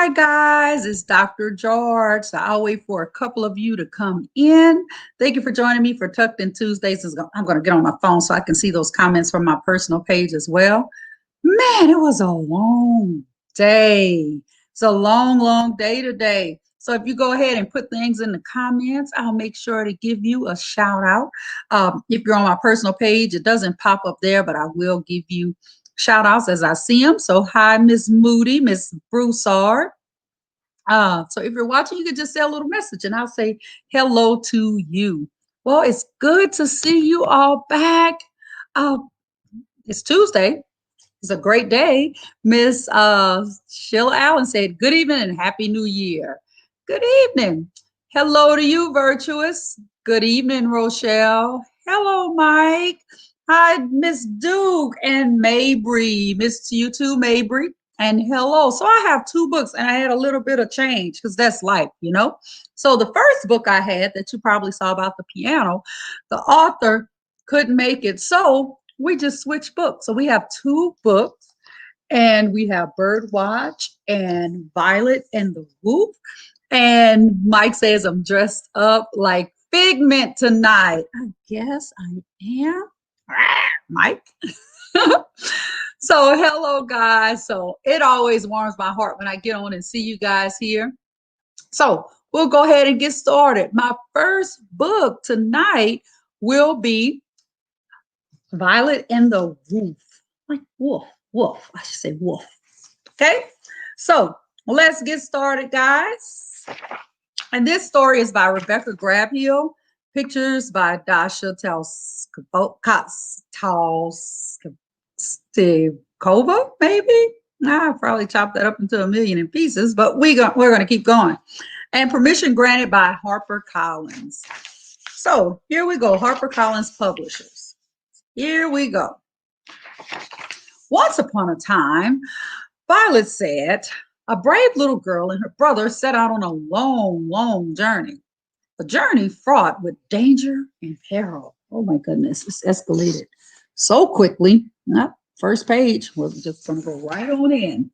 Hi, guys. It's Dr. George. So I'll wait for a couple of you to come in. Thank you for joining me for Tucked In Tuesdays. I'm going to get on my phone so I can see those comments from my personal page as well. Man, it was a long day. It's a long, long day today. So if you go ahead and put things in the comments, I'll make sure to give you a shout out. If you're on my personal page, it doesn't pop up there, but I will give you shout outs as I see them. So hi, Miss Moody, Miss Broussard. So if you're watching, you can just say a little message and I'll say hello to you. Well, it's good to see you all back. Uh, it's Tuesday. It's a great day. Miss Sheila Allen said, good evening and Happy New Year. Good evening. Hello to you, Virtuous. Good evening, Rochelle. Hello, Mike. Hi, Miss Duke and Mabry. Miss to you too, Mabry. And hello. So I have two books and I had a little bit of change because that's life, you know. So the first book I had that you probably saw about the piano, the author couldn't make it. So we just switched books. So we have two books and we have Birdwatch and Violet and the Woof. And Mike says I'm dressed up like Figment tonight. I guess I am. Mike. So hello guys. So it always warms my heart when I get on and see you guys here. So we'll go ahead and get started. My first book tonight will be Violet and the Woof. Like wolf, wolf. I should say wolf. Okay. So let's get started, guys. And this story is by Rebecca Grabill. Pictures by Dasha Tolstikova, maybe. I probably chopped that up into a million in pieces, but we're going to keep going. And permission granted by HarperCollins. So here we go, HarperCollins Publishers. Here we go. Once upon a time, Violet said, a brave little girl and her brother set out on a long, long journey. A journey fraught with danger and peril. Oh my goodness, it's escalated so quickly. First page, we're just going to go right on in.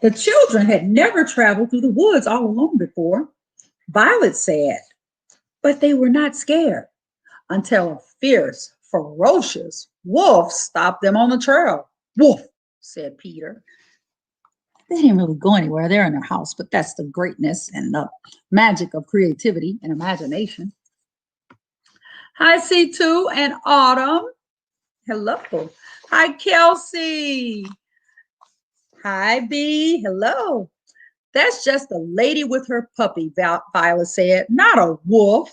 The children had never traveled through the woods all alone before. Violet said, but they were not scared until a fierce, ferocious wolf stopped them on the trail. Wolf, said Peter. They didn't really go anywhere. They're in their house, but that's the greatness and the magic of creativity and imagination. Hi, C2 and Autumn. Hello. Hi, Kelsey. Hi, B. Hello. That's just a lady with her puppy, Violet said, not a wolf.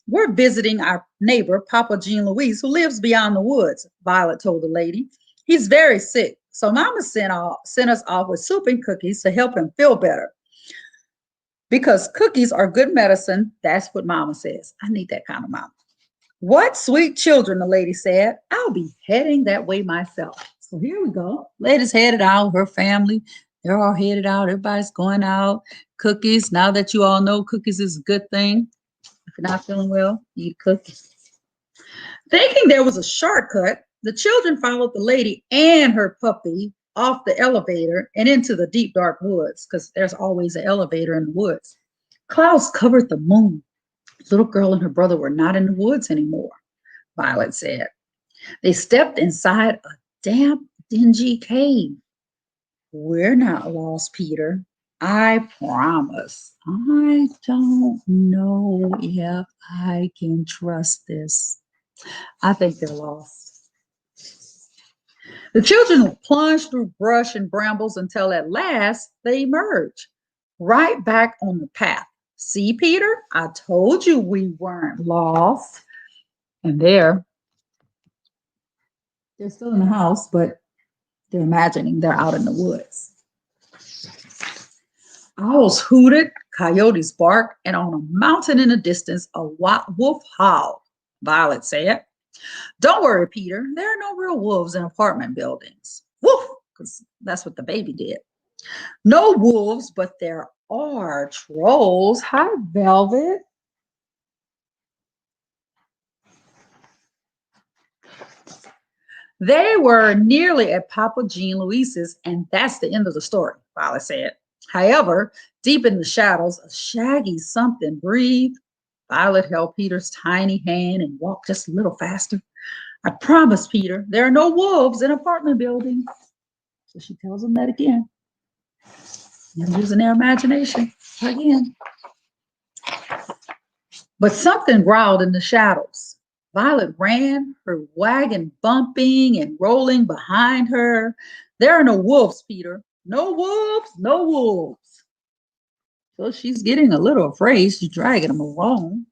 We're visiting our neighbor, Papa Jean Louise, who lives beyond the woods, Violet told the lady. He's very sick, so Mama sent us off with soup and cookies to help him feel better. Because cookies are good medicine, that's what Mama says. I need that kind of mama. What sweet children, the lady said. I'll be heading that way myself. So here we go. Lady's headed out, her family, they're all headed out. Everybody's going out. Cookies, now that you all know cookies is a good thing. If you're not feeling well, eat cookies. Thinking there was a shortcut, the children followed the lady and her puppy off the elevator and into the deep, dark woods, because there's always an elevator in the woods. Clouds covered the moon. The little girl and her brother were not in the woods anymore, Violet said. They stepped inside a damp, dingy cave. We're not lost, Peter. I promise. I don't know if I can trust this. I think they're lost. The children plunged through brush and brambles until at last they emerged, right back on the path. See, Peter, I told you we weren't lost. And they're still in the house, but they're imagining they're out in the woods. Owls hooted, coyotes barked, and on a mountain in the distance, a wolf howled, Violet said. Don't worry, Peter. There are no real wolves in apartment buildings. Woof, because that's what the baby did. No wolves, but there are trolls. Hi, Velvet. They were nearly at Papa Jean Louise's, and that's the end of the story, Violet said. However, deep in the shadows, a shaggy something breathed. Violet held Peter's tiny hand and walked just a little faster. I promise, Peter, there are no wolves in apartment buildings. So she tells him that again. They're using their imagination again. But something growled in the shadows. Violet ran, her wagon bumping and rolling behind her. There are no wolves, Peter. No wolves, no wolves. So she's getting a little afraid. She's dragging them along.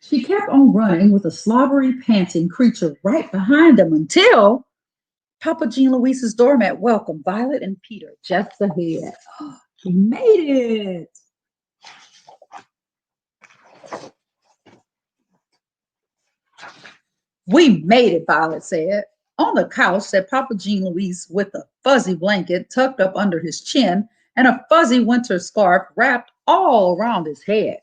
She kept on running with a slobbery, panting creature right behind them until Papa Jean Louise's doormat welcomed Violet and Peter just ahead. He made it. We made it, Violet said. On the couch sat Papa Jean Louise with a fuzzy blanket tucked up under his chin and a fuzzy winter scarf wrapped all around his head.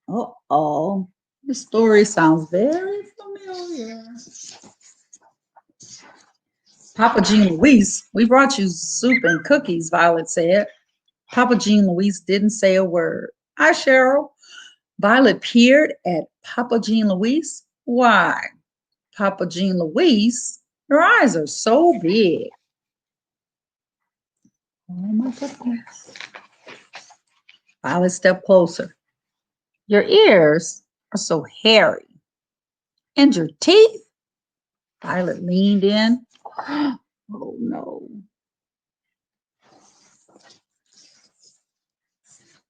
Uh-oh, this story sounds very familiar. Papa Jean Louise, we brought you soup and cookies, Violet said. Papa Jean Louise didn't say a word. Hi, Cheryl. Violet peered at Papa Jean Louise. Why, Papa Jean Louise, your eyes are so big. Oh my goodness. Violet stepped closer. Your ears are so hairy. And your teeth? Violet leaned in. Oh no.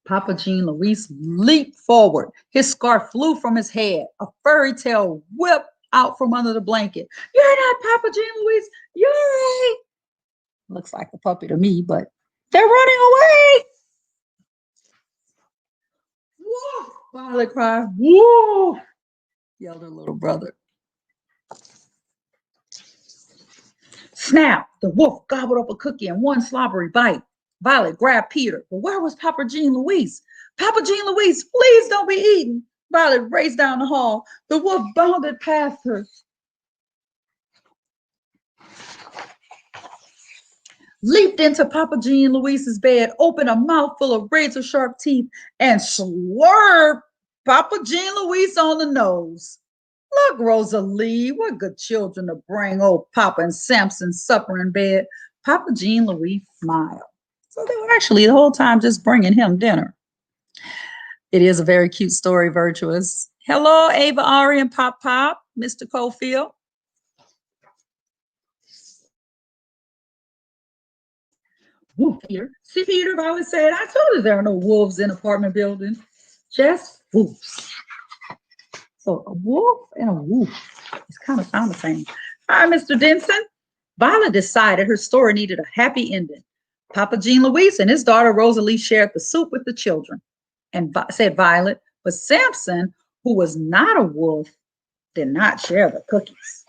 Papa Jean Louise leaped forward. His scarf flew from his head. A furry tail whipped out from under the blanket. You're not Papa Jean Louise. You're right. Looks like a puppy to me, but they're running away. Whoa! Violet cried. Whoa! Yelled her little brother. Snap! The wolf gobbled up a cookie in one slobbery bite. Violet grabbed Peter. But where was Papa Jean Louise? Papa Jean Louise, please don't be eaten. Violet raced down the hall. The wolf bounded past her. Leaped into Papa Jean Louise's bed, opened a mouthful of razor-sharp teeth, and swerved Papa Jean Louise on the nose. Look, Rosalie, what good children to bring old Papa and Samson supper in bed. Papa Jean Louise smiled. So they were actually the whole time just bringing him dinner. It is a very cute story, Virtuous. Hello, Ava, Ari, and Pop Pop, Mr. Cofield. Woof, Peter. See, Peter, I always said, I told you there are no wolves in apartment buildings. Just woofs. So a wolf and a woof. It's kind of sound the same. Hi, Mr. Denson. Violet decided her story needed a happy ending. Papa Jean Louise and his daughter Rosalie shared the soup with the children. And said Violet, but Samson, who was not a wolf, did not share the cookies.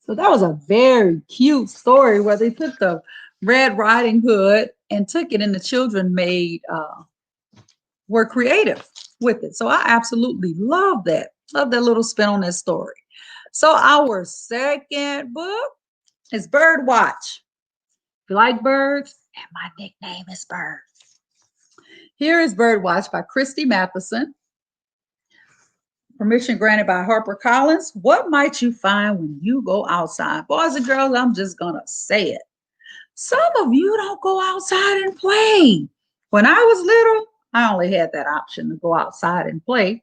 So that was a very cute story where they took the Red Riding Hood and took it, and the children were creative with it. So I absolutely love that. Love that little spin on that story. So our second book is Bird Watch. If you like birds, and my nickname is Bird. Here is Bird Watch by Christie Matheson. Permission granted by HarperCollins. What might you find when you go outside? Boys and girls, I'm just going to say it. Some of you don't go outside and play. When I was little, I only had that option to go outside and play.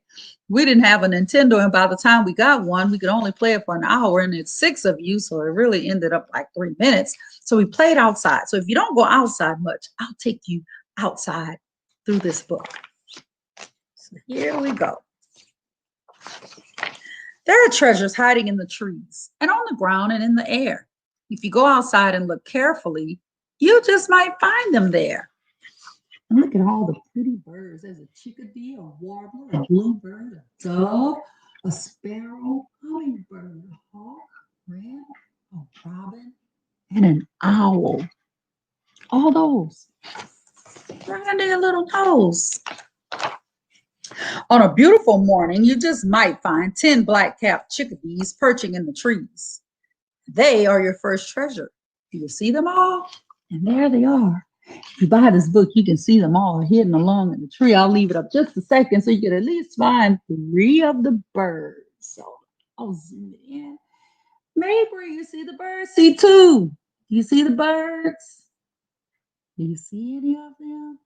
We didn't have a Nintendo, and by the time we got one, we could only play it for an hour, and it's 6 of you, so it really ended up like 3 minutes. So we played outside. So if you don't go outside much, I'll take you outside through this book. So here we go. There are treasures hiding in the trees and on the ground and in the air. If you go outside and look carefully, you just might find them there. And look at all the pretty birds. There's a chickadee, a warbler, a bluebird, a dove, a sparrow, hummingbird, a hawk, wren, a robin, and an owl. All those right under your little nose. On a beautiful morning, you just might find 10 black-capped chickadees perching in the trees. They are your first treasure. Do you see them all? And there they are. If you buy this book, you can see them all hidden along in the tree. I'll leave it up just a second so you can at least find 3 of the birds. So I'll zoom it in. Mabry, you see the birds? See 2. You see the birds? Do you see any of them?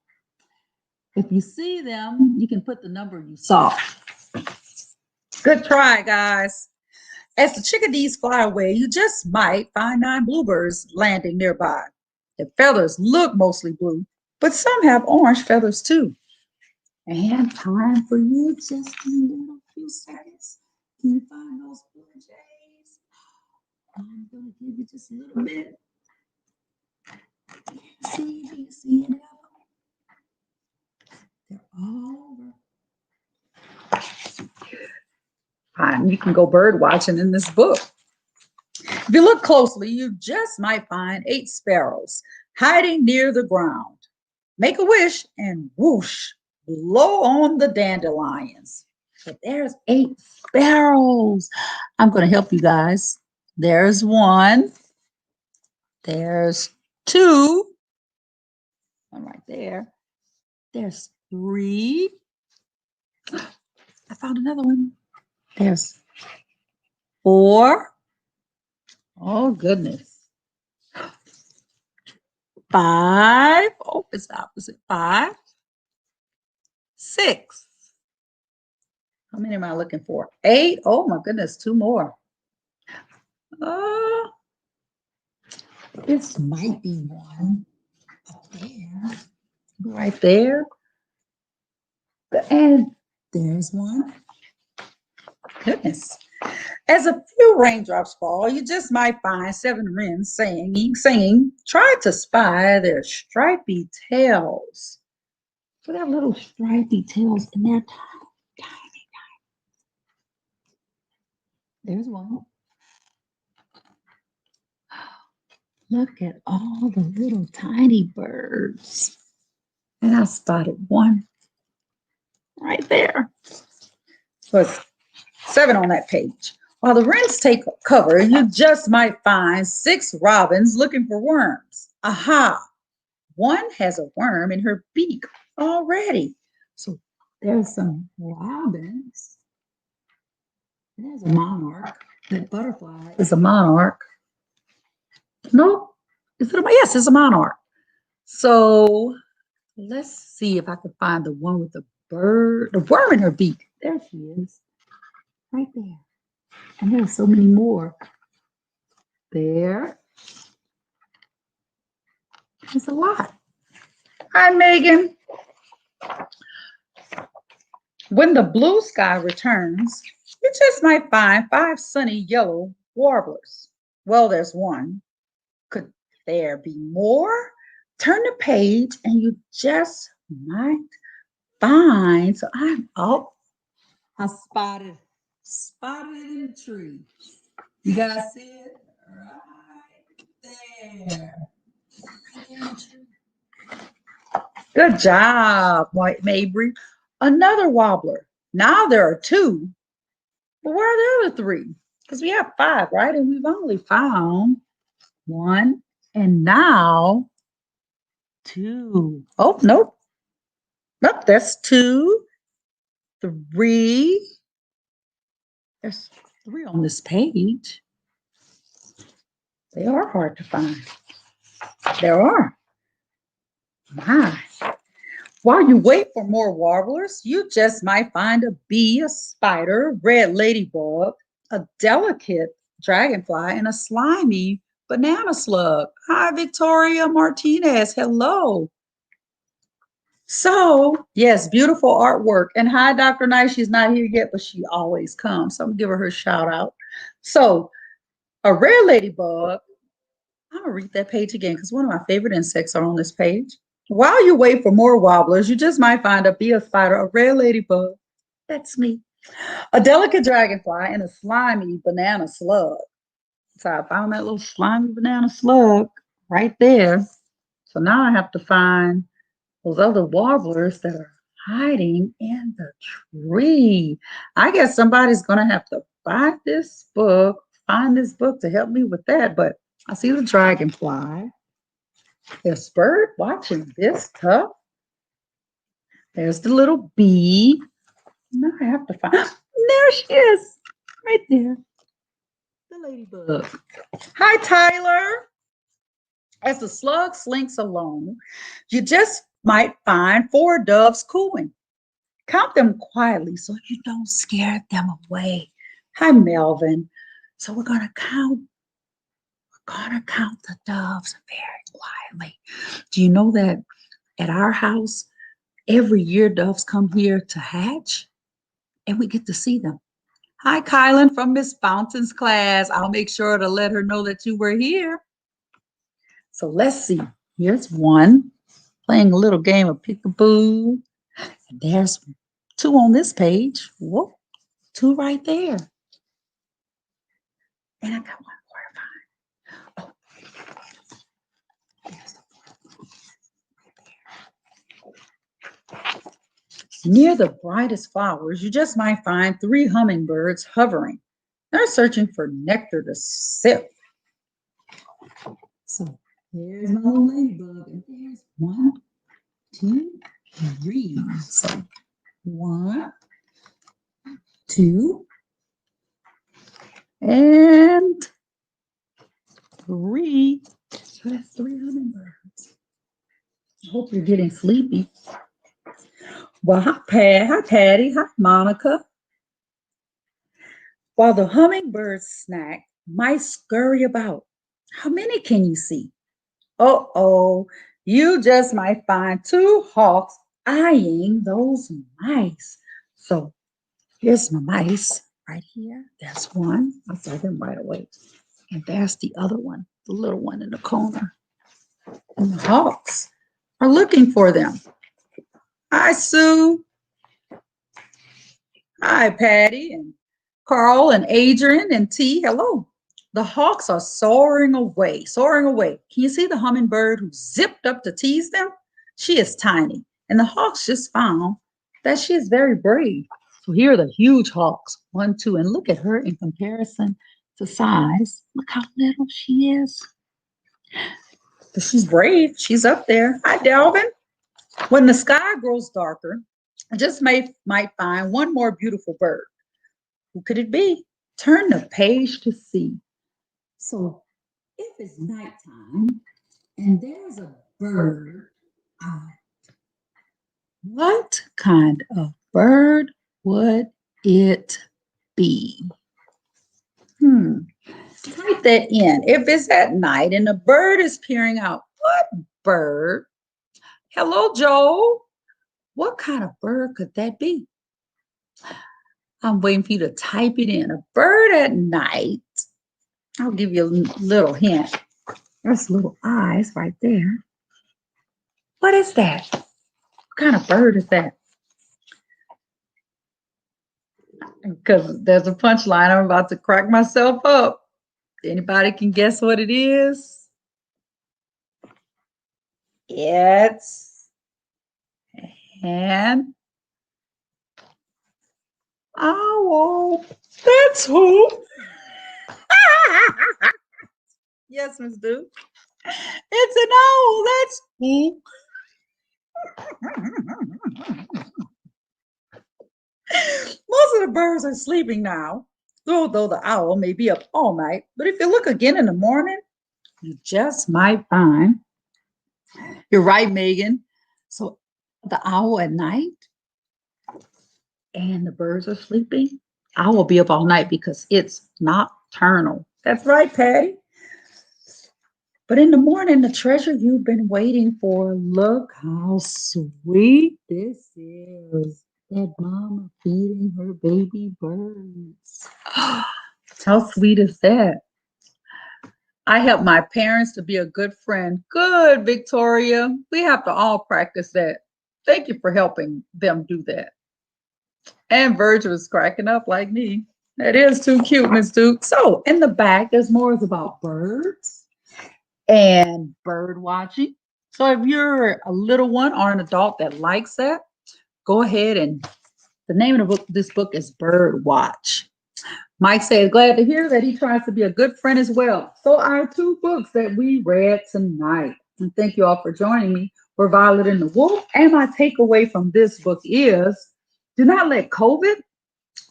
If you see them, you can put the number you saw. Good try, guys. As the chickadees fly away, you just might find 9 bluebirds landing nearby. Their feathers look mostly blue, but some have orange feathers too. And time for you, just a little few seconds. Can you find those blue jays? I'm going to give you just a little bit. Do you see any of them? They're all over. Fine, you can go bird watching in this book. If you look closely, you just might find 8 sparrows hiding near the ground. Make a wish and whoosh, blow on the dandelions. But there's 8 sparrows. I'm going to help you guys. There's 1. There's 2. One right there. There's 3. I found another one. There's 4. Oh, goodness. 5. Oh, it's the opposite. 5. 6. How many am I looking for? 8. Oh, my goodness. 2 more. This might be one up there. Right there. And there's one. Goodness. As a few raindrops fall, you just might find 7 wrens singing, try to spy their stripy tails. So they have little stripy tails and they're tiny. There's one. Look at all the little tiny birds. And I spotted one right there. So it's 7 on that page. While the wrens take cover, you just might find 6 robins looking for worms. Aha! One has a worm in her beak already. So there's some robins. There's a monarch. That butterfly is a monarch. No, is it a, yes, it's a monarch. So let's see if I can find the one with the worm in her beak. There she is, right there. And there's so many more. There's a lot. Hi, Megan. When the blue sky returns, you just might find 5 sunny yellow warblers. Well, there's one. Could there be more? Turn the page and you just might find. So I spotted it in the tree. You guys see it? Right there. Right there in the tree. Good job, White Mabry. Another warbler. Now there are 2. But where are the other 3? Because we have 5, right? And we've only found 1 and now 2. Oh, nope. Nope, that's 2, 3. There's 3 on this page. They are hard to find. There are. My. While you wait for more warblers, you just might find a bee, a spider, a red ladybug, a delicate dragonfly, and a slimy banana slug. Hi, Victoria Martinez. Hello. So, yes, beautiful artwork. And hi, Dr. Nice. She's not here yet, but she always comes. So I'm going to give her shout out. So, a red ladybug. I'm going to read that page again because one of my favorite insects are on this page. While you wait for more warblers, you just might find a bee, a spider, a red ladybug. That's me. A delicate dragonfly and a slimy banana slug. So I found that little slimy banana slug right there. So now I have to find those other warblers that are hiding in the tree. I guess somebody's going to have to find this book to help me with that. But I see the dragonfly. There's bird watching this cup. There's the little bee. Now I have to find. There she is, right there. The ladybug. Hi, Tyler. As the slug slinks along, you just might find 4 doves cooing. Count them quietly so you don't scare them away. Hi, Melvin. So we're gonna count the doves very quietly. Do you know that at our house, every year doves come here to hatch and we get to see them? Hi, Kylan from Miss Fountain's class. I'll make sure to let her know that you were here. So let's see. Here's one playing a little game of peekaboo. And there's 2 on this page. Whoa, 2 right there. And I got one more to find. Oh, there's the right there. Near the brightest flowers, you just might find 3 hummingbirds hovering. They're searching for nectar to sip. So here's my little ladybug, and there's 1, 2, 3. So 1, 2, and 3. So that's 3 hummingbirds. I hope you're getting sleepy. Well, hi, Patty. Hi, Monica. While the hummingbirds snack, mice scurry about. How many can you see? Uh-oh, you just might find 2 hawks eyeing those mice. So here's my mice right here. There's 1. I saw them right away. And there's the other one, the little one in the corner. And the hawks are looking for them. Hi, Sue. Hi, Patty and Carl and Adrian and T. Hello. The hawks are soaring away, soaring away. Can you see the hummingbird who zipped up to tease them? She is tiny, and the hawks just found that she is very brave. So here are the huge hawks, 1, 2, and look at her in comparison to size. Look how little she is. But she's brave. She's up there. Hi, Dalvin. When the sky grows darker, I just might find 1 more beautiful bird. Who could it be? Turn the page to see. So if it's nighttime and there's a bird out, what kind of bird would it be? Type that in. If it's at night and the bird is peering out, what bird? Hello, Joel. What kind of bird could that be? I'm waiting for you to type it in. A bird at night. I'll give you a little hint. There's little eyes right there. What is that? What kind of bird is that? Because there's a punchline. I'm about to crack myself up. Anybody can guess what it is? It's an owl. That's who. Yes, Miss Duke. It's an owl. That's who. Most of the birds are sleeping now, though the owl may be up all night. But if you look again in the morning, you just might find. You're right, Megan. So the owl at night and the birds are sleeping. I will be up all night because it's nocturnal. That's right, Patty. But in the morning, the treasure you've been waiting for. Look how sweet this is. That mama feeding her baby birds. How sweet is that? I help my parents to be a good friend. Good, Victoria. We have to all practice that. Thank you for helping them do that. And Virgil is cracking up like me. That is too cute, Miss Duke. So in the back, there's more about birds and bird watching. So if you're a little one or an adult that likes that, go ahead and the name of the book, this book is Bird Watch. Mike says, glad to hear that he tries to be a good friend as well. So our two books that we read tonight. And thank you all for joining me. We're Violet and the Wolf. And my takeaway from this book is do not let COVID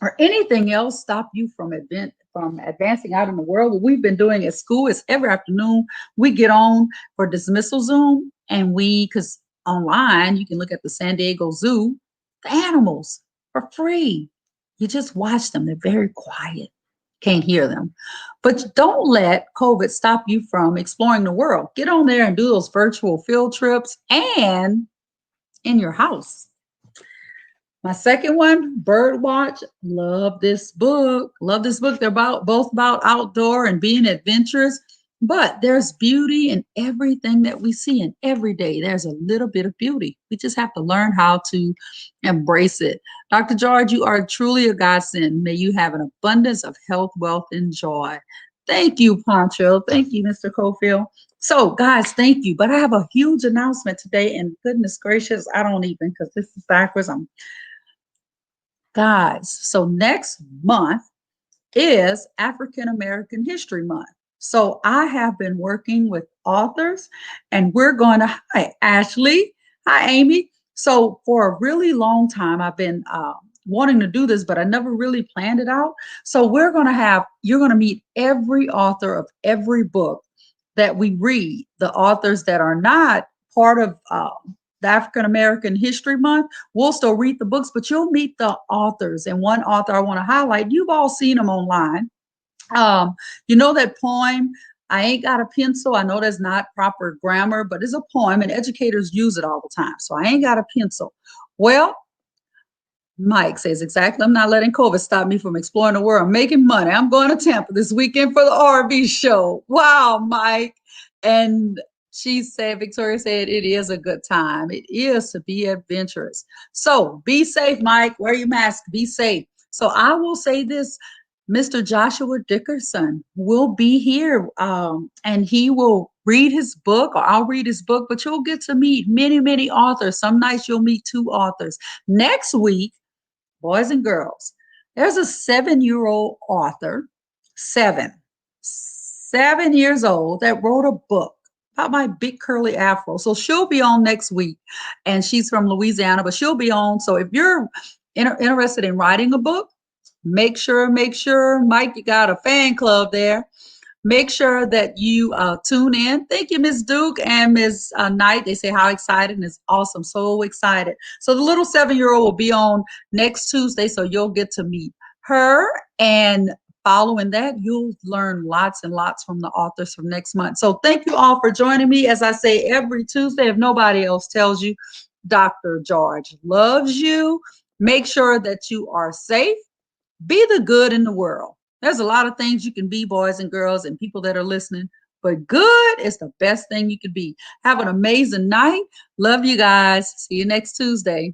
or anything else stop you from advancing out in the world. What we've been doing at school is every afternoon we get on for dismissal Zoom, and because online you can look at the San Diego Zoo, the animals for free. You just watch them. They're very quiet. Can't hear them. But don't let COVID stop you from exploring the world. Get on there and do those virtual field trips and in your house. My second one, Birdwatch. Love this book. Love this book. They're both about outdoor and being adventurous, but there's beauty in everything that we see, and every day there's a little bit of beauty. We just have to learn how to embrace it. Dr. George, you are truly a godsend. May you have an abundance of health, wealth, and joy. Thank you, Poncho. Thank you, Mr. Cofield. So, guys, thank you. But I have a huge announcement today, and goodness gracious, I don't even, because this is backwards. Guys, so next month is African American History Month. So I have been working with authors, and we're going to, hi, Ashley. Hi, Amy. So for a really long time, I've been wanting to do this, but I never really planned it out. So you're going to meet every author of every book that we read, the authors that are not part of the African American History Month. We'll still read the books, but you'll meet the authors. And one author I want to highlight, you've all seen them online. You know that poem, I Ain't Got a Pencil? I know that's not proper grammar, but it's a poem and educators use it all the time. So I ain't got a pencil. Well, Mike says, exactly. I'm not letting COVID stop me from exploring the world. I'm making money. I'm going to Tampa this weekend for the RV show. Wow, Mike. And Victoria said, it is a good time. It is to be adventurous. So be safe, Mike. Wear your mask. Be safe. So I will say this, Mr. Joshua Dickerson will be here and he will read his book, or I'll read his book, but you'll get to meet many, many authors. Some nights you'll meet two authors. Next week, boys and girls, there's a 7-year-old author, 7 years old, that wrote a book about my big curly afro. So she'll be on next week, and she's from Louisiana, but she'll be on. So if you're interested in writing a book, make sure, Mike, you got a fan club there. Make sure that you tune in. Thank you, Ms. Duke and Ms. Knight. They say how excited, and it's awesome. So excited. So the little 7-year-old will be on next Tuesday, so you'll get to meet her. And following that, you'll learn lots and lots from the authors from next month. So thank you all for joining me. As I say every Tuesday, if nobody else tells you, Dr. George loves you. Make sure that you are safe. Be the good in the world. There's a lot of things you can be, boys and girls and people that are listening, but good is the best thing you could be. Have an amazing night. Love you guys. See you next Tuesday.